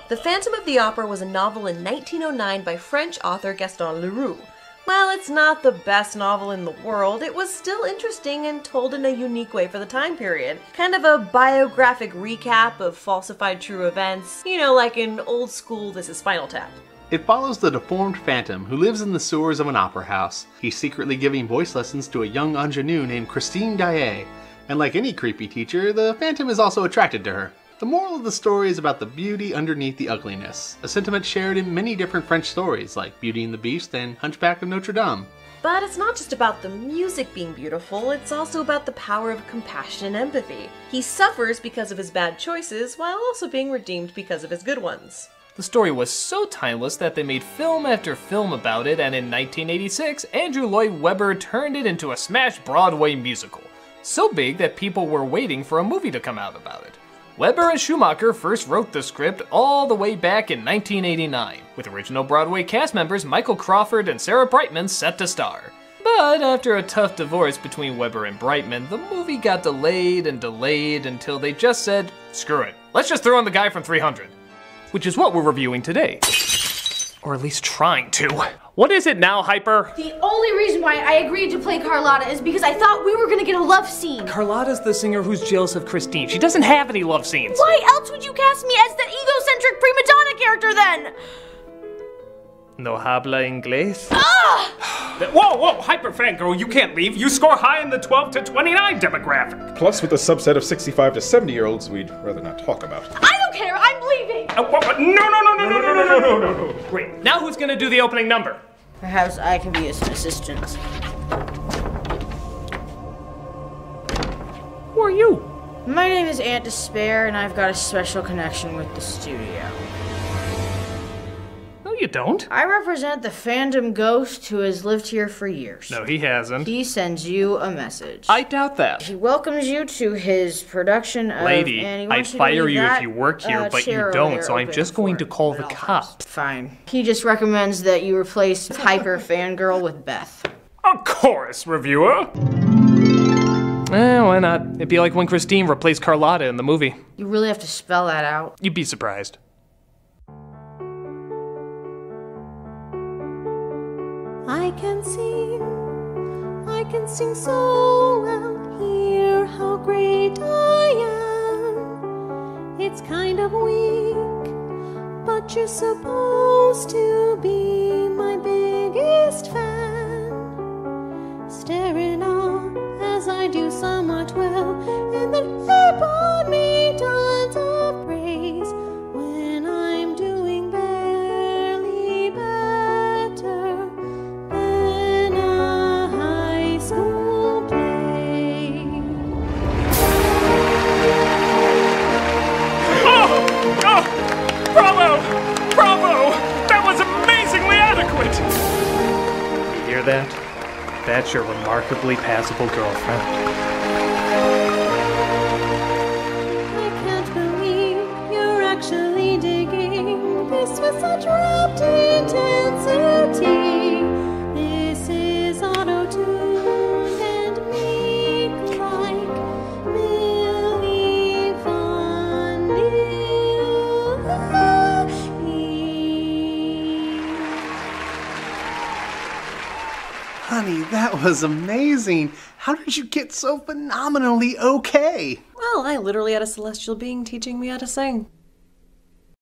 The Phantom of the Opera was a novel in 1909 by French author Gaston Leroux. While it's not the best novel in the world, it was still interesting and told in a unique way for the time period. Kind of a biographic recap of falsified true events, you know, like in old school This Is Spinal Tap. It follows the deformed phantom who lives in the sewers of an opera house. He's secretly giving voice lessons to a young ingenue named Christine Daae, and like any creepy teacher, the phantom is also attracted to her. The moral of the story is about the beauty underneath the ugliness, a sentiment shared in many different French stories like Beauty and the Beast and Hunchback of Notre Dame. But it's not just about the music being beautiful, it's also about the power of compassion and empathy. He suffers because of his bad choices, while also being redeemed because of his good ones. The story was so timeless that they made film after film about it, and in 1986, Andrew Lloyd Webber turned it into a smash Broadway musical. So big that people were waiting for a movie to come out about it. Webber and Schumacher first wrote the script all the way back in 1989, with original Broadway cast members Michael Crawford and Sarah Brightman set to star. But after a tough divorce between Webber and Brightman, the movie got delayed and delayed until they just said, screw it, let's just throw in the guy from 300. Which is what we're reviewing today. Or at least trying to. What is it now, Hyper? The only reason why I agreed to play Carlotta is because I thought we were gonna get a love scene. Carlotta's the singer who's jealous of Christine. She doesn't have any love scenes. Why else would you cast me as the egocentric prima donna character then? No habla inglés? Whoa, Hyper Fangirl, you can't leave. You score high in the 12 to 29 demographic. Plus, with the subset of 65 to 70-year-olds, we'd rather not talk about. I don't care, I'm leaving! No. Great, now who's gonna do the opening number? Perhaps I can be his assistant. Who are you? My name is Aunt Despair, and I've got a special connection with the studio. No, you don't. I represent the fandom ghost who has lived here for years. No, he hasn't. He sends you a message. I doubt that. He welcomes you to his production of... Lady, and he I'd wants you to fire leave you if that, you work here, but you chair over don't, there so I'm open just going for to call it the at all cops. times. Fine. He just recommends that you replace Hyper Fangirl with Beth. Of course, reviewer. Why not? It'd be like when Christine replaced Carlotta in the movie. You really have to spell that out. You'd be surprised. I can sing so well, hear how great I am. It's kind of weak, but you're supposed to be my biggest fan. Stare in awe as I do somewhat well, and then heap on me tons of praise when I'm doing barely better than a high school play. Bravo! That was amazingly adequate! You hear that? That's your remarkably passable girlfriend. I can't believe you're actually digging this with such rapt intensity. This is auto-tuned and meek like Milli Vanilli. Honey, that was amazing. How did you get so phenomenally okay? Well, I literally had a celestial being teaching me how to sing.